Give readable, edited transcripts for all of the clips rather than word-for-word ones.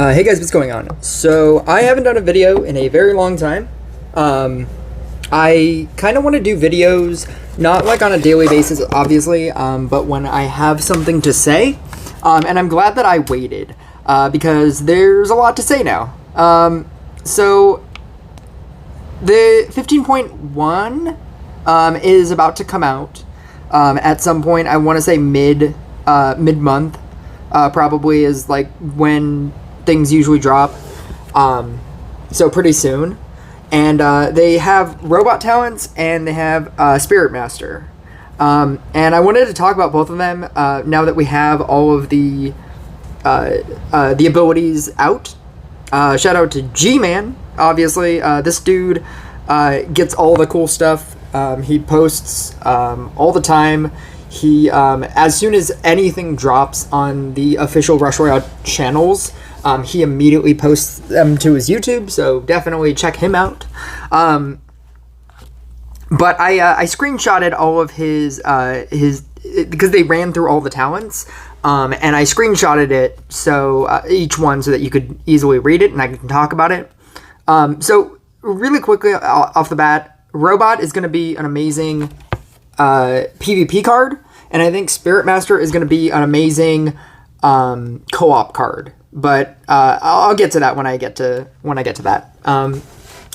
Hey guys, what's going on? So, I haven't done a video in a very long time. I kind of want to do videos, not like on a daily basis, obviously, but when I have something to say. And I'm glad that I waited, because there's a lot to say now. So, the 15.1 is about to come out at some point. I want to say mid-month, probably is like when things usually drop, so pretty soon. And they have robot talents and they have Spirit Master, and I wanted to talk about both of them now that we have all of the abilities out. Shout out to G-Man, obviously. This dude gets all the cool stuff. He posts all the time. He as soon as anything drops on the official Rush Royale channels, he immediately posts them to his YouTube, so definitely check him out. But I screenshotted all of his because they ran through all the talents, and I screenshotted it so each one so that you could easily read it and I can talk about it. So really quickly off the bat, Robot is going to be an amazing PvP card, and I think Spirit Master is going to be an amazing co-op card. But I'll get to that when I get to that.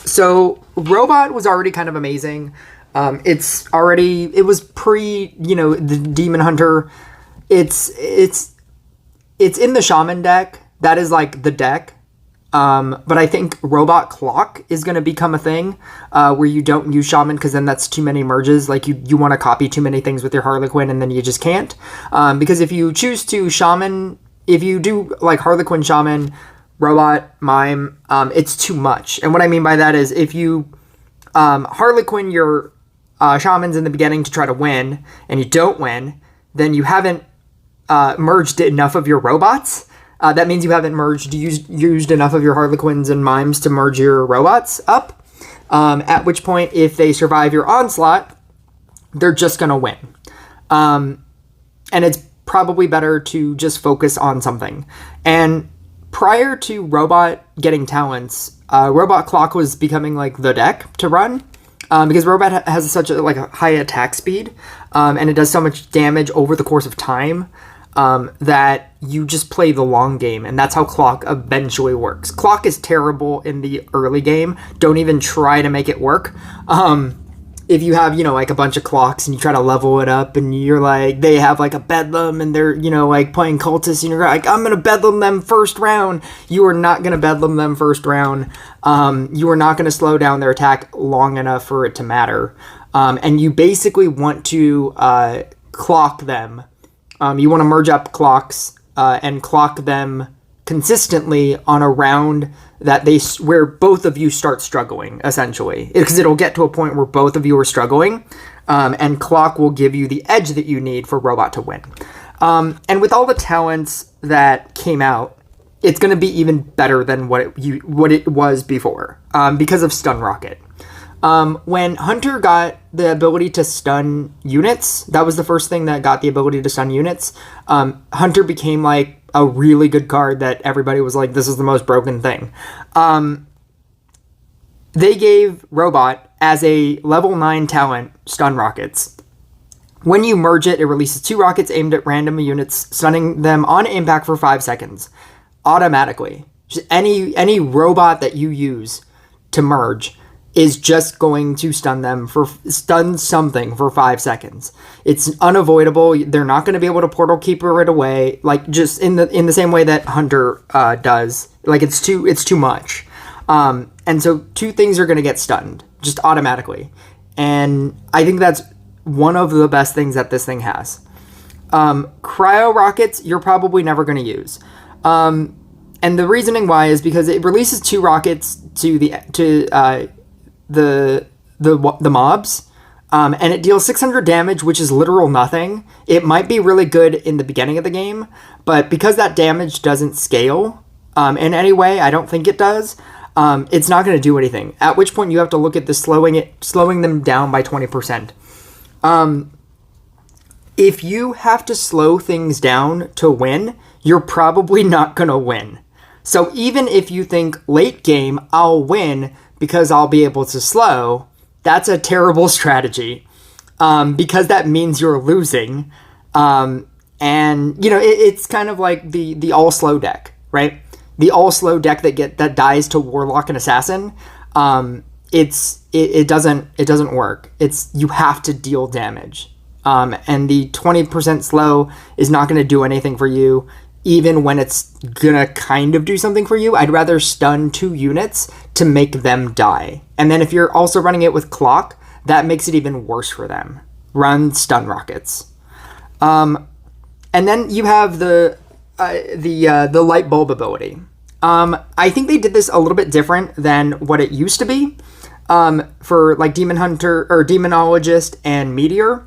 So Robot was already kind of amazing. It was pre, the Demon Hunter. It's in the Shaman deck. That is like the deck. But I think Robot Clock is going to become a thing where you don't use Shaman because then that's too many merges. Like you want to copy too many things with your Harlequin and then you just can't. Because if you choose to Shaman, if you do like Harlequin, Shaman, Robot, Mime, it's too much. And what I mean by that is if you Harlequin your Shamans in the beginning to try to win and you don't win, then you haven't merged enough of your robots. That means you haven't used enough of your Harlequins and Mimes to merge your robots up. At which point, if they survive your onslaught, they're just going to win. And it's probably better to just focus on something. And prior to Robot getting talents, Robot Clock was becoming like the deck to run. Because Robot has such a high attack speed, and it does so much damage over the course of time, that you just play the long game, and that's how Clock eventually works. Clock is terrible in the early game. Don't even try to make it work. If you have, like a bunch of clocks and you try to level it up and you're like, they have like a Bedlam and they're, playing cultists and you're like, I'm going to Bedlam them first round. You are not going to Bedlam them first round. You are not going to slow down their attack long enough for it to matter. And you basically want to clock them. You want to merge up clocks and clock them consistently on a round that where both of you start struggling, essentially, because it'll get to a point where both of you are struggling, and Clock will give you the edge that you need for Robot to win. And with all the talents that came out, it's going to be even better than what it was before, because of Stun Rocket. When Hunter got the ability to stun units, that was the first thing that got the ability to stun units. Hunter became like a really good card that everybody was like, this is the most broken thing. They gave Robot as a level 9 talent Stun Rockets. When you merge it, it releases 2 rockets aimed at random units, stunning them on impact for 5 seconds. Automatically. Just any robot that you use to merge is just going to stun something for 5 seconds. It's unavoidable. They're not going to be able to Portal Keeper it away, like just in the same way that Hunter does. Like it's too much. And so 2 things are going to get stunned just automatically. And I think that's one of the best things that this thing has. Cryo Rockets, you're probably never going to use. And the reasoning why is because it releases 2 rockets to the mobs, and it deals 600 damage, which is literal nothing. It might be really good in the beginning of the game, but because that damage doesn't scale in any way, I don't think it does, it's not going to do anything. At which point you have to look at the slowing them down by 20%. If you have to slow things down to win, you're probably not going to win. So even if you think late game, I'll win because I'll be able to slow, that's a terrible strategy, because that means you're losing. And, you know, it's kind of like the all slow deck, right? The all slow deck that dies to Warlock and Assassin. It doesn't work. You have to deal damage. And the 20% slow is not going to do anything for you, even when it's going to kind of do something for you. I'd rather stun 2 units to make them die. And then if you're also running it with clock, that makes it even worse for them. Run stun rockets. And then you have the light bulb ability. I think they did this a little bit different than what it used to be, for like Demon Hunter or Demonologist and Meteor,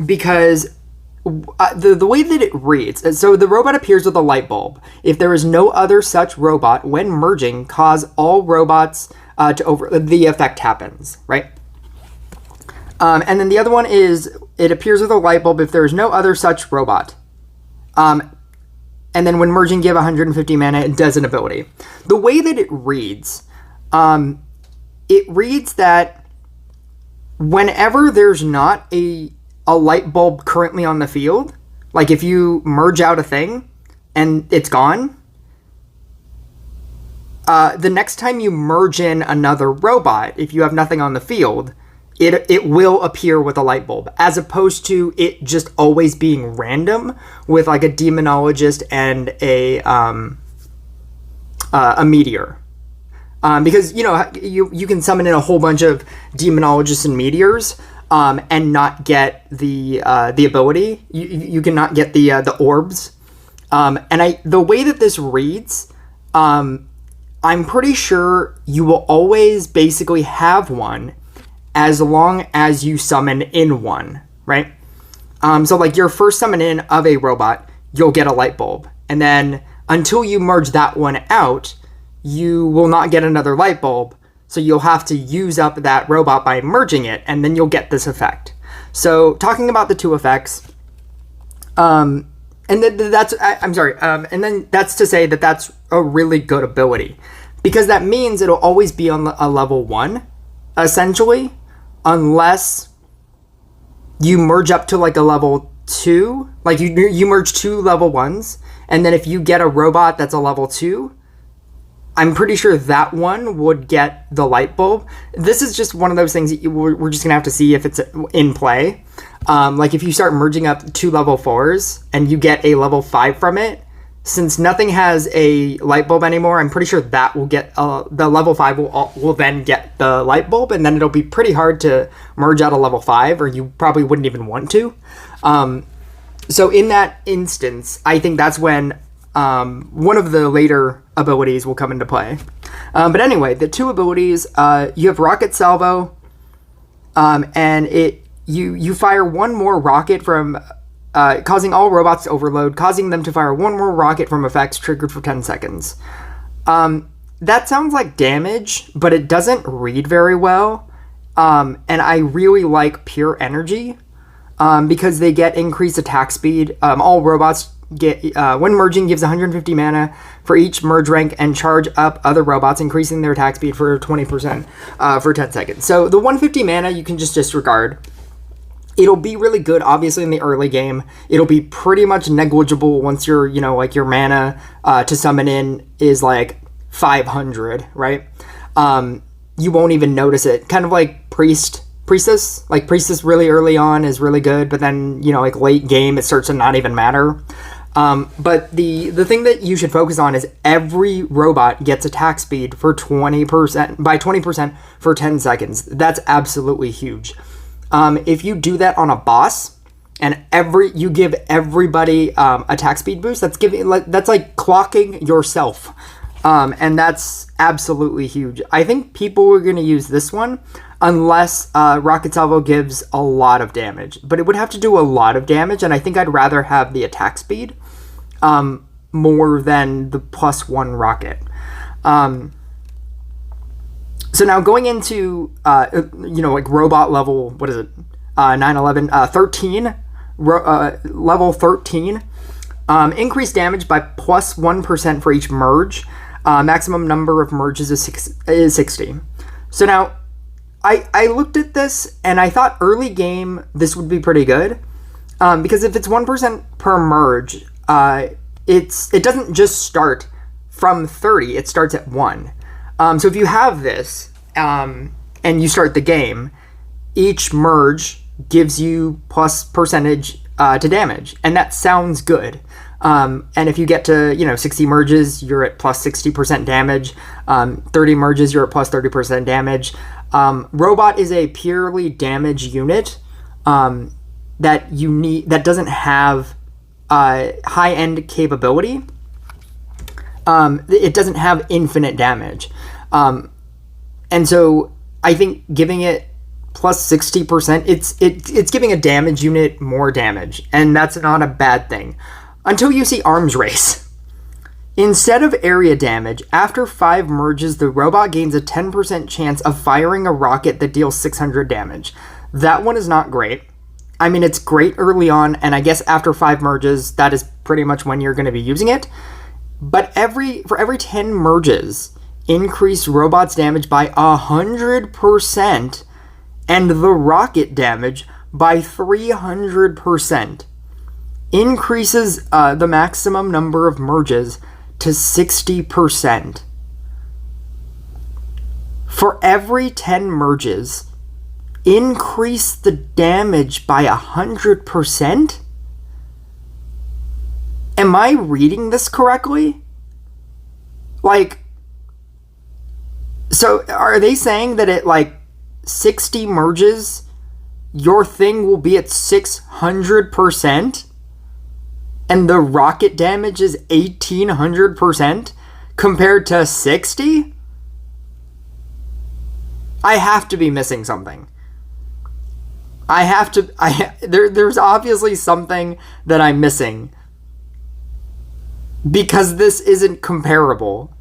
because the way that it reads, so the robot appears with a light bulb. If there is no other such robot, when merging, cause all robots the effect happens, right? And then the other one is, it appears with a light bulb if there is no other such robot. And then when merging, give 150 mana, it does an ability. The way that it reads that whenever there's not a light bulb currently on the field, like if you merge out a thing and it's gone, the next time you merge in another robot, if you have nothing on the field, it will appear with a light bulb, as opposed to it just always being random with like a Demonologist and a Meteor. Because, you know, you can summon in a whole bunch of Demonologists and Meteors, and not get the ability. You cannot get the orbs. And the way that this reads, I'm pretty sure you will always basically have one as long as you summon in one, right? So like your first summon in of a robot, you'll get a light bulb. And then until you merge that one out, you will not get another light bulb. So you'll have to use up that robot by merging it, and then you'll get this effect. So talking about the 2 effects, and then that's to say that that's a really good ability, because that means it'll always be on a level 1, essentially, unless you merge up to like a level 2, like you merge 2 level 1s, and then if you get a robot that's a level 2, I'm pretty sure that one would get the light bulb. This is just one of those things that we're just gonna have to see if it's in play. Like if you start merging up 2 level 4s and you get a level 5 from it, since nothing has a light bulb anymore, I'm pretty sure that will get the level 5 will then get the light bulb, and then it'll be pretty hard to merge out a level 5, or you probably wouldn't even want to. So in that instance, I think that's when one of the later abilities will come into play. But anyway, the 2 abilities, you have Rocket Salvo, and you fire 1 more rocket from, causing all robots to overload, causing them to fire 1 more rocket from effects triggered for 10 seconds. That sounds like damage, but it doesn't read very well. And I really like Pure Energy, because they get increased attack speed. All robots get, when merging, gives 150 mana for each merge rank and charge up other robots, increasing their attack speed for 20% for 10 seconds. So the 150 mana you can just disregard. It'll be really good, obviously, in the early game. It'll be pretty much negligible once your mana to summon in is like 500, right? You won't even notice it. Kind of like Priestess. Like Priestess really early on is really good, but then, like late game, it starts to not even matter. But the thing that you should focus on is every robot gets attack speed for 20% for 10 seconds. That's absolutely huge. If you do that on a boss and you give everybody attack speed boost, that's like clocking yourself. And that's absolutely huge. I think people are going to use this one unless Rocket Salvo gives a lot of damage. But it would have to do a lot of damage, and I think I'd rather have the attack speed more than the +1 rocket. So now going into, like robot level, what is it? 9, 11, 13, level 13. Increase damage by plus 1% for each merge. Maximum number of merges is 60. So now, I looked at this and I thought early game this would be pretty good, because if it's 1% per merge, it doesn't just start from 30, it starts at 1. So if you have this and you start the game, each merge gives you plus percentage to damage, and that sounds good. And if you get to 60 merges, you're at plus 60% damage. 30 merges, you're at plus 30% damage. Robot is a purely damage unit that doesn't have high-end capability. It doesn't have infinite damage. And so I think giving it plus 60%, it's giving a damage unit more damage, and that's not a bad thing. Until you see Arms Race. Instead of area damage, after 5 merges, the robot gains a 10% chance of firing a rocket that deals 600 damage. That one is not great. I mean, it's great early on, and I guess after 5 merges, that is pretty much when you're going to be using it. But for every 10 merges, increase robot's damage by 100%, and the rocket damage by 300%. Increases the maximum number of merges to 60%. For every 10 merges, increase the damage by 100%? Am I reading this correctly? So are they saying that at 60 merges, your thing will be at 600%? And the rocket damage is 1800% compared to 60? I have to be missing something. There's obviously something that I'm missing, because this isn't comparable.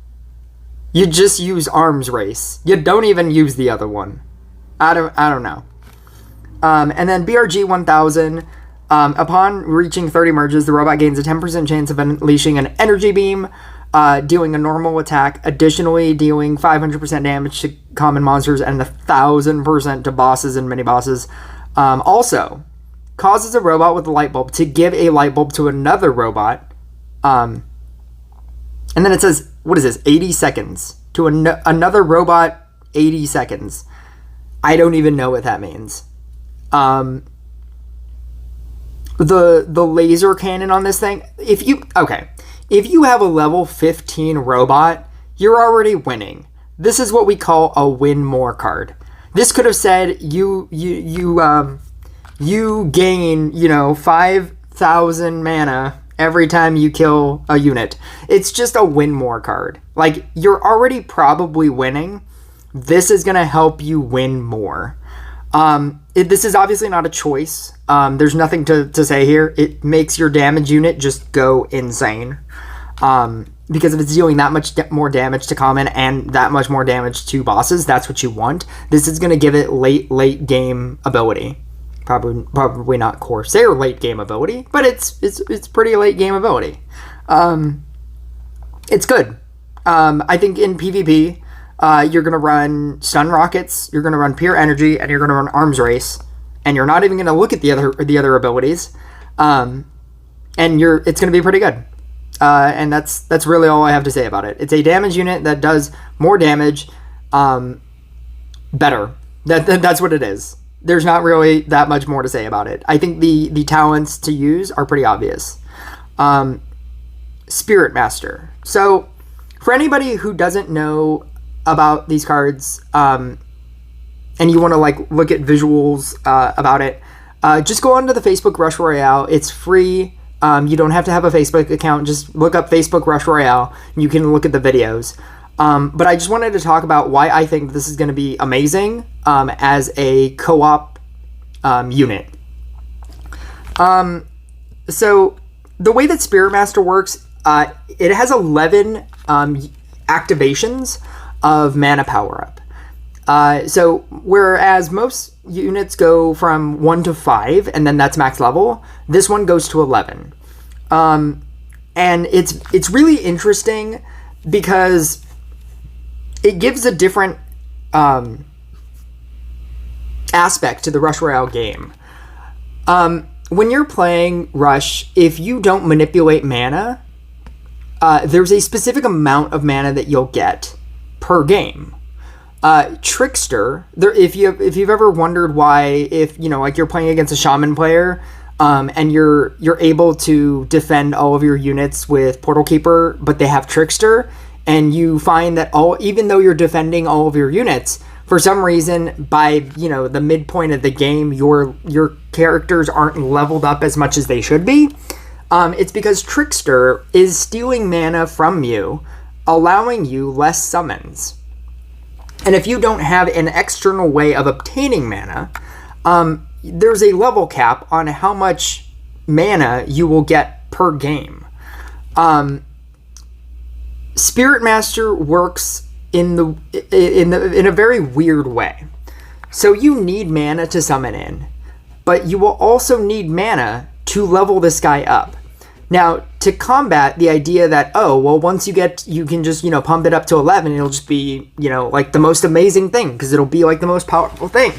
You just use Arms Race. You don't even use the other one. I don't know. And then BRG 1000. Upon reaching 30 merges, the robot gains a 10% chance of unleashing an energy beam, dealing a normal attack, additionally dealing 500% damage to common monsters and 1,000% to bosses and mini-bosses. Also, causes a robot with a light bulb to give a light bulb to another robot. And then it says, what is this, 80 seconds. To another robot, 80 seconds. I don't even know what that means. The laser cannon on this thing, if you have a level 15 robot, you're already winning. This is what we call a win more card. This could have said you gain 5,000 mana every time you kill a unit. It's just a win more card. You're already probably winning. This is gonna help you win more. This is obviously not a choice. There's nothing to say here. It makes your damage unit just go insane. Because if it's dealing that much more damage to common and that much more damage to bosses, that's what you want. This is going to give it late game ability. Probably not Corsair late game ability, but it's pretty late game ability. It's good. I think in PvP, you're going to run Stun Rockets, you're going to run Pure Energy, and you're going to run Arms Race, and you're not even going to look at the other abilities, and it's going to be pretty good. And that's really all I have to say about it. It's a damage unit that does more damage, better. That's what it is. There's not really that much more to say about it. I think the talents to use are pretty obvious. Spirit Master. So, for anybody who doesn't know about these cards, and you want to look at visuals about it, just go onto the Facebook Rush Royale. It's free. You don't have to have a Facebook account. Just look up Facebook Rush Royale, and you can look at the videos. But I just wanted to talk about why I think this is going to be amazing as a co-op unit. So the way that Spirit Master works, it has 11 activations of mana power-up. So whereas most units go from 1 to 5, and then that's max level, this one goes to 11. And it's really interesting because it gives a different aspect to the Rush Royale game. When you're playing Rush, if you don't manipulate mana, there's a specific amount of mana that you'll get per game. Trickster, if you've ever wondered why, if like you're playing against a shaman player, and you're able to defend all of your units with Portal Keeper, but they have Trickster, and you find that even though you're defending all of your units, for some reason by the midpoint of the game your characters aren't leveled up as much as they should be. It's because Trickster is stealing mana from you, allowing you less summons. And if you don't have an external way of obtaining mana, there's a level cap on how much mana you will get per game. Spirit Master works in a very weird way. So you need mana to summon in, but you will also need mana to level this guy up. Now, to combat the idea that, once you can just, pump it up to 11, it'll just be, like the most amazing thing, because it'll be like the most powerful thing.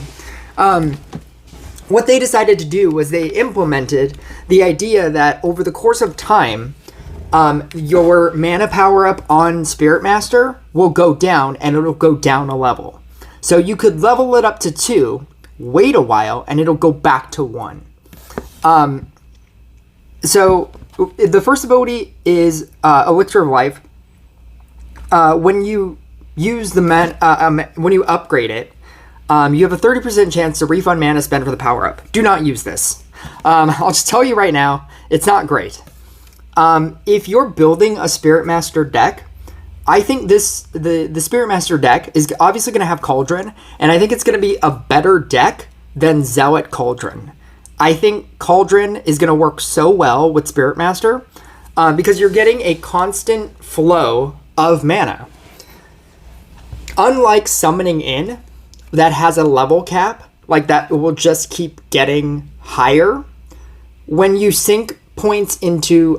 What they decided to do was they implemented the idea that over the course of time, your mana power up on Spirit Master will go down, and it'll go down a level. So you could level it up to 2, wait a while, and it'll go back to 1. So the first ability is Elixir of Life. When you use when you upgrade it, you have a 30% chance to refund mana spent for the power up. Do not use this. I'll just tell you right now, it's not great. If you're building a Spirit Master deck, I think the Spirit Master deck is obviously going to have Cauldron, and I think it's going to be a better deck than Zealot Cauldron. I think Cauldron is going to work so well with Spirit Master because you're getting a constant flow of mana. Unlike Summoning In, that has a level cap, like that will just keep getting higher. When you sink points into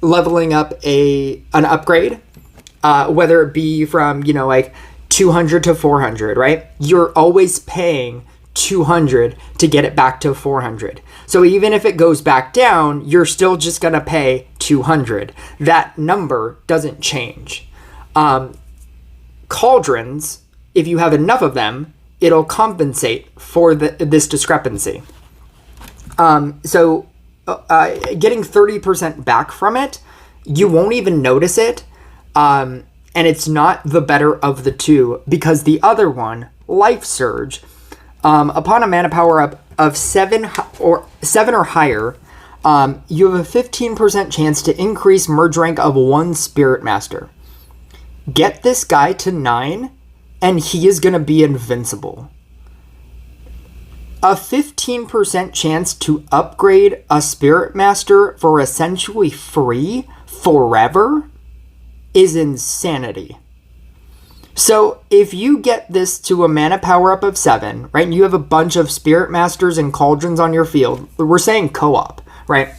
leveling up an upgrade, whether it be from, like 200 to 400, right? You're always paying 200 to get it back to 400. So even if it goes back down, you're still just going to pay 200. That number doesn't change. Cauldrons, if you have enough of them, it'll compensate for this discrepancy. So getting 30% back from it, you won't even notice it. And it's not the better of the two, because the other one, Life Surge, upon a mana power up of 7 or higher, you have a 15% chance to increase merge rank of 1 Spirit Master. Get this guy to 9, and he is going to be invincible. A 15% chance to upgrade a Spirit Master for essentially free forever is insanity. So if you get this to a mana power up of 7, right, and you have a bunch of Spirit Masters and Cauldrons on your field, we're saying co-op, right?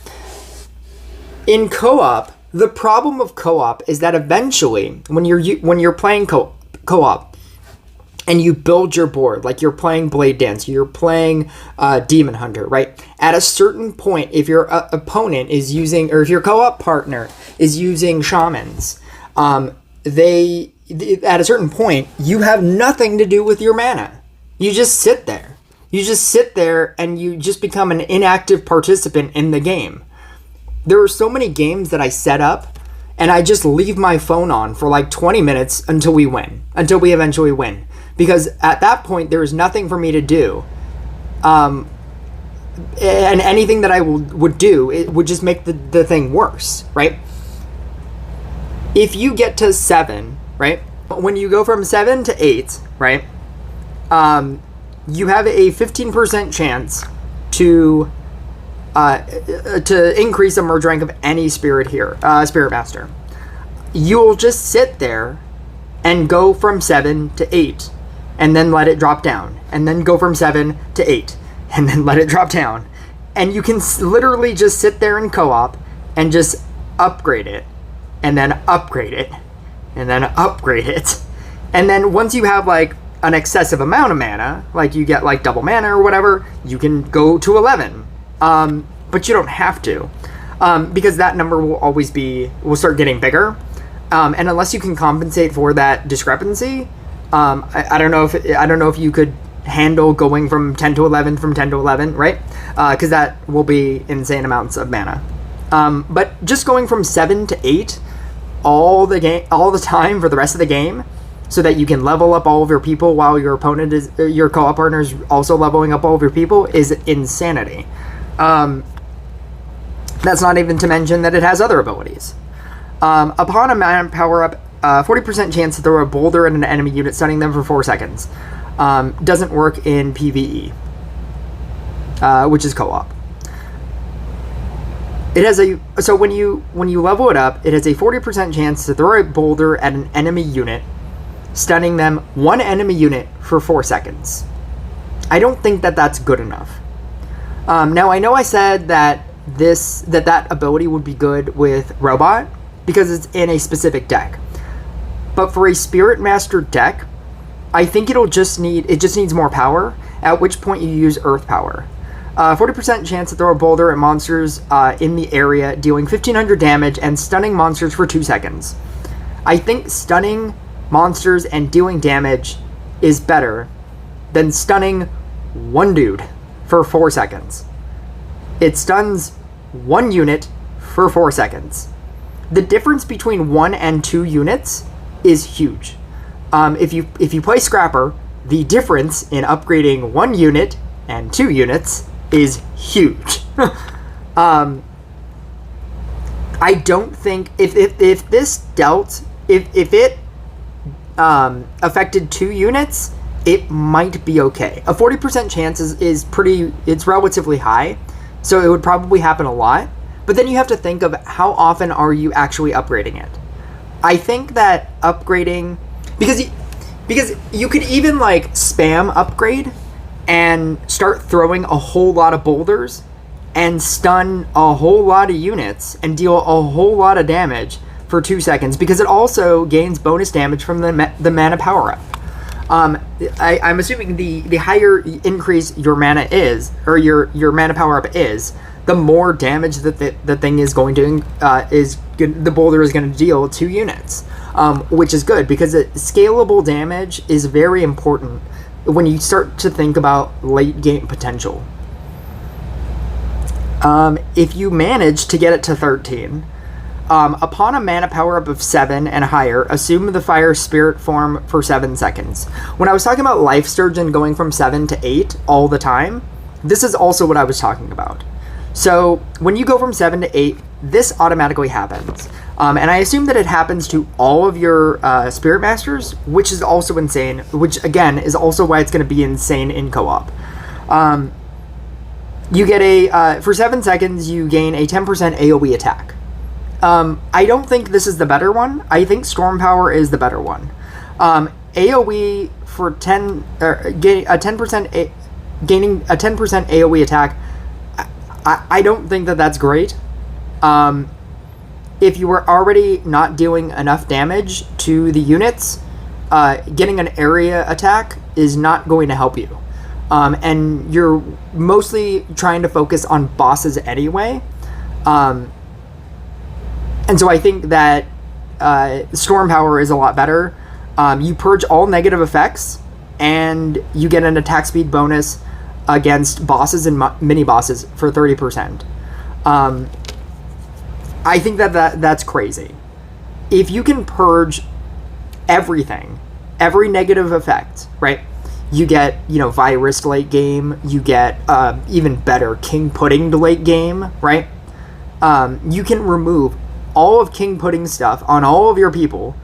In co-op, the problem of co-op is that eventually, when you're playing co-op, and you build your board, like you're playing Blade Dance, you're playing Demon Hunter, right? At a certain point, if your opponent is using, or if your co-op partner is using Shamans, at a certain point, you have nothing to do with your mana. You just sit there. You just sit there and you just become an inactive participant in the game. There are so many games that I set up and I just leave my phone on for like 20 minutes until we eventually win. Because at that point, there is nothing for me to do. And anything that I would do, it would just make the thing worse, right? If you get to 7, right? When you go from 7 to 8, right? You have a 15% chance to increase a merge rank of any Spirit Master. You'll just sit there and go from 7 to 8, and then let it drop down, and then go from 7 to 8, and then let it drop down. And you can literally just sit there in co-op and just upgrade it, and then upgrade it, and then upgrade it. And then once you have like an excessive amount of mana, like you get like double mana or whatever, you can go to 11. But you don't have to, because that number will start getting bigger. And unless you can compensate for that discrepancy, I don't know if you could handle going from 10 to 11 from 10 to 11, right? Because that will be insane amounts of mana. But just going from 7 to 8 all the time for the rest of the game, so that you can level up all of your people while your co-op partner is also leveling up all of your people, is insanity. That's not even to mention that it has other abilities. Upon a mana power-up, 40% chance to throw a boulder at an enemy unit, stunning them for 4 seconds. Doesn't work in PvE, which is co-op. It has so when you level it up, it has a 40% chance to throw a boulder at an enemy unit, stunning them one enemy unit for 4 seconds. I don't think that that's good enough. Now I know I said that that ability would be good with Robot because it's in a specific deck, but for a Spirit Master deck, I think it just needs more power. At which point you use Earth Power. 40% chance to throw a boulder at monsters in the area, dealing 1500 damage and stunning monsters for 2 seconds. I think stunning monsters and dealing damage is better than stunning one dude for 4 seconds. It stuns one unit for 4 seconds. The difference between 1 and 2 units is huge. If you play Scrapper, the difference in upgrading 1 unit and 2 units is huge. I don't think if this dealt if it affected 2 units, it might be okay. A 40% chance it's relatively high, so it would probably happen a lot. But then you have to think of how often are you actually upgrading it. I think that upgrading, because you could even like spam upgrade and start throwing a whole lot of boulders and stun a whole lot of units and deal a whole lot of damage for 2 seconds, because it also gains bonus damage from the mana power-up. I'm assuming the higher increase your mana is, or your mana power-up is, the more damage that the thing is going to the boulder is going to deal to units, which is good because scalable damage is very important when you start to think about late game potential. If you manage to get it to 13, upon a mana power-up of 7 and higher, assume the fire spirit form for 7 seconds. When I was talking about Life Sturgeon going from 7 to 8 all the time, this is also what I was talking about. So when you go from 7 to 8, this automatically happens. And I assume that it happens to all of your Spirit Masters, which is also insane, which again is also why it's going to be insane in co-op. You get for 7 seconds, you gain a 10% AoE attack. I don't think this is the better one. I think Storm Power is the better one. AoE for gaining a 10% AoE attack, I don't think that that's great. If you were already not dealing enough damage to the units, getting an area attack is not going to help you. And you're mostly trying to focus on bosses anyway. And so I think that Storm Power is a lot better. You purge all negative effects, and you get an attack speed bonus against bosses and mini bosses for 30%. I think that's crazy. If you can purge everything, every negative effect, right? You get, Virus late game. You get even better King Pudding to late game, right? You can remove all of King Pudding stuff on all of your people,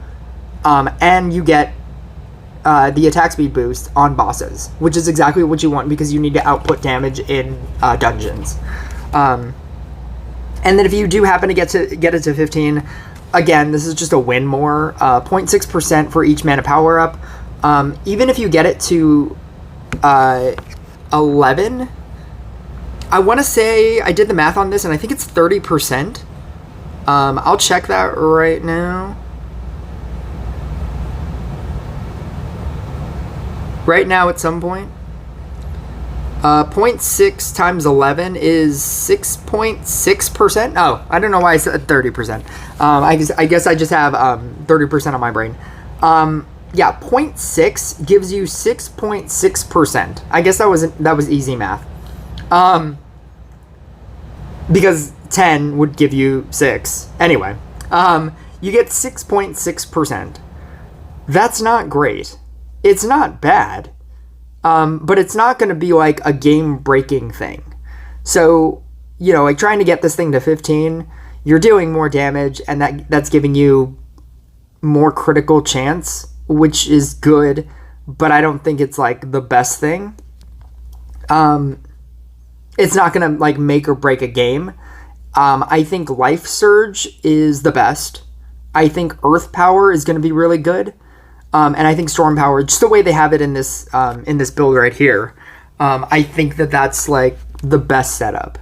and you get the attack speed boost on bosses, which is exactly what you want because you need to output damage in dungeons. And then if you do happen to get it to 15, again, this is just a win more. 0.6% for each mana power up. Even if you get it to 11, I want to say I did the math on this, and I think it's 30%. I'll check that right now. Right now at some point. 0.6 times 11 is 6.6%. Oh, I don't know why I said 30%. I guess I just have 30% on my brain. Yeah, 0.6 gives you 6.6%. I guess that was easy math. Because 10 would give you 6. Anyway, you get 6.6%. That's not great. It's not bad. But it's not going to be like a game-breaking thing. So, like trying to get this thing to 15, you're doing more damage, and that's giving you more critical chance, which is good, but I don't think it's like the best thing. It's not going to like make or break a game. I think Life Surge is the best. I think Earth Power is going to be really good. And I think Storm Power, just the way they have it in this build right here, I think that's like the best setup.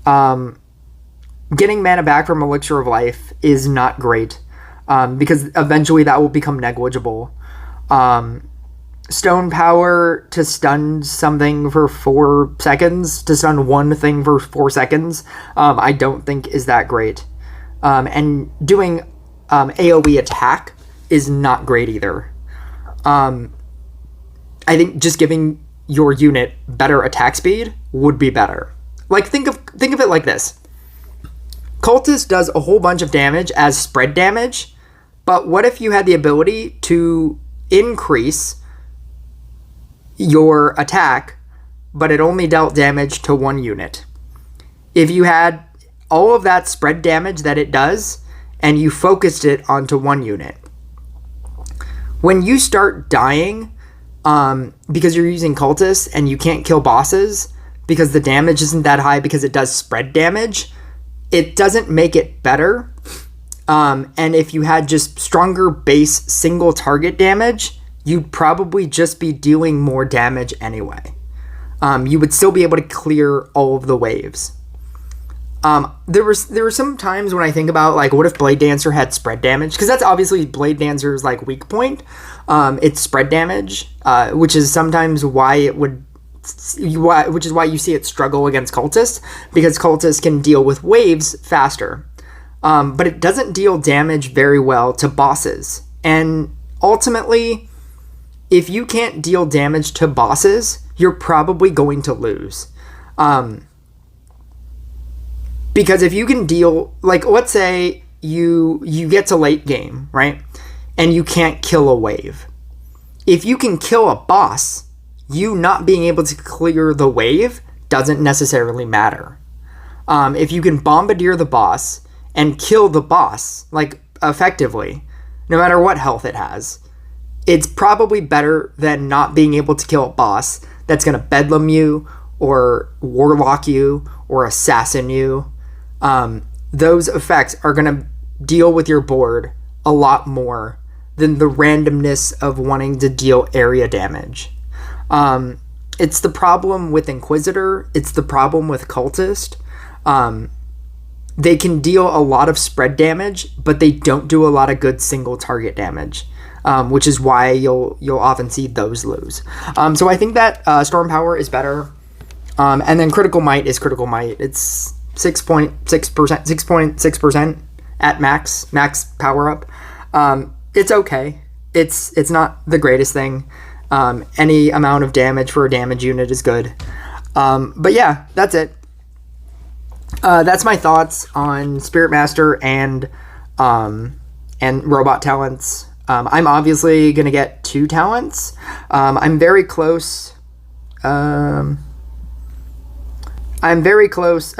Getting mana back from Elixir of Life is not great, because eventually that will become negligible. Stone Power to stun something for 4 seconds, to stun one thing for 4 seconds, I don't think is that great. And doing AoE attack is not great either. I think just giving your unit better attack speed would be better. Like think of it like this. Cultist does a whole bunch of damage as spread damage, but what if you had the ability to increase your attack, but it only dealt damage to one unit? If you had all of that spread damage that it does, and you focused it onto one unit, when you start dying, because you're using cultists and you can't kill bosses because the damage isn't that high because it does spread damage, it doesn't make it better. And if you had just stronger base single target damage, you'd probably just be dealing more damage anyway. You would still be able to clear all of the waves. There were some times when I think about like, what if Blade Dancer had spread damage? Because that's obviously Blade Dancer's like weak point. It's spread damage, which is sometimes why which is why you see it struggle against cultists, because cultists can deal with waves faster. But it doesn't deal damage very well to bosses. And ultimately, if you can't deal damage to bosses, you're probably going to lose. Because if you can deal, like, let's say you get to late game, right? And you can't kill a wave. If you can kill a boss, you not being able to clear the wave doesn't necessarily matter. If you can bombardier the boss and kill the boss, like, effectively, no matter what health it has, it's probably better than not being able to kill a boss that's going to bedlam you or warlock you or assassin you. Those effects are going to deal with your board a lot more than the randomness of wanting to deal area damage. It's the problem with Inquisitor. It's the problem with Cultist. They can deal a lot of spread damage, but they don't do a lot of good single target damage, which is why you'll often see those lose. So I think that Storm Power is better. And then Critical Might is Critical Might. It's 6.6% at max power up. It's okay. It's not the greatest thing. Any amount of damage for a damage unit is good. But yeah, that's it. That's my thoughts on Spirit Master and robot talents. I'm obviously gonna get 2 talents. I'm very close. I'm very close.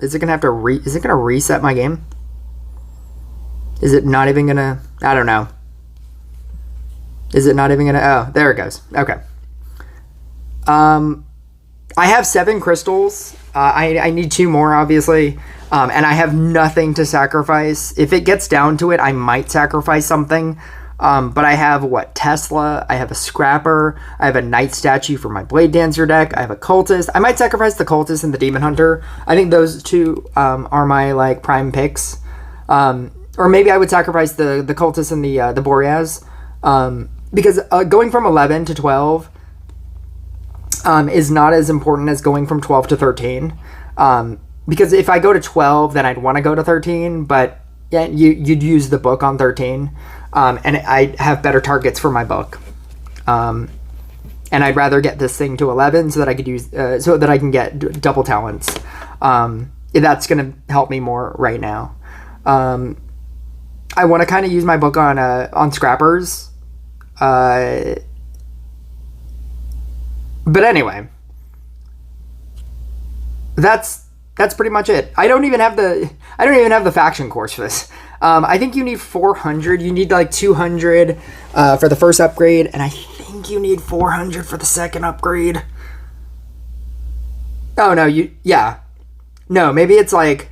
Is it gonna have to is it gonna reset my game? Is it not even gonna? I don't know. Is it not even gonna? Oh, there it goes. Okay. I have 7 crystals. I need 2 more, obviously. And I have nothing to sacrifice. If it gets down to it, I might sacrifice something. But I have, Tesla, I have a Scrapper, I have a Knight statue for my Blade Dancer deck, I have a Cultist. I might sacrifice the Cultist and the Demon Hunter. I think those two are my, like, prime picks. Or maybe I would sacrifice the Cultist and the Boreas. Because going from 11 to 12 is not as important as going from 12 to 13. Because if I go to 12, then I'd want to go to 13, but yeah, you'd use the book on 13. And I have better targets for my book. And I'd rather get this thing to 11 so that I could use, so that I can get double talents. That's going to help me more right now. I want to kind of use my book on Scrappers. But anyway, that's pretty much it. I don't even have the faction course for this. I think you need 400. You need like 200 for the first upgrade, and I think you need 400 for the second upgrade. Oh no, no, maybe it's like,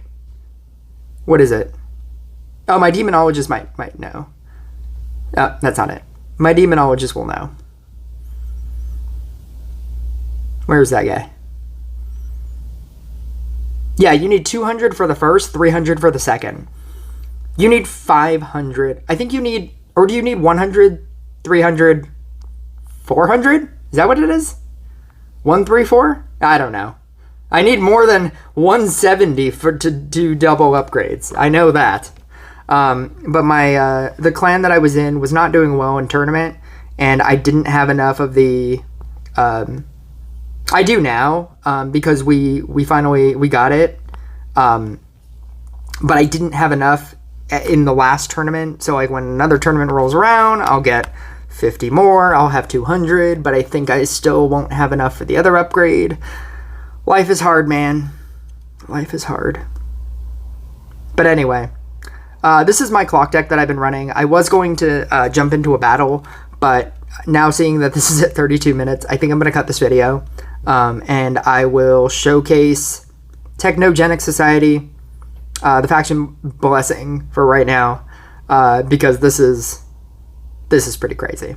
what is it? Oh, my demonologist might know. That's not it. My demonologist will know. Where's that guy? Yeah, you need 200 for the first, 300 for the second. You need 500. I think you need, or do you need 100, 300, 400? Is that what it is? 134? I don't know. I need more than 170 to do double upgrades. I know that. But my the clan that I was in was not doing well in tournament, and I didn't have enough of the. I do now because we finally got it, but I didn't have enough in the last tournament. So like when another tournament rolls around, I'll get 50 more. I'll have 200, but I think I still won't have enough for the other upgrade. Life is hard, man. Life is hard. But anyway. This is my clock deck that I've been running. I was going to jump into a battle, but now seeing that this is at 32 minutes, I think I'm going to cut this video. And I will showcase Technogenic Society, the faction blessing for right now, because this is pretty crazy.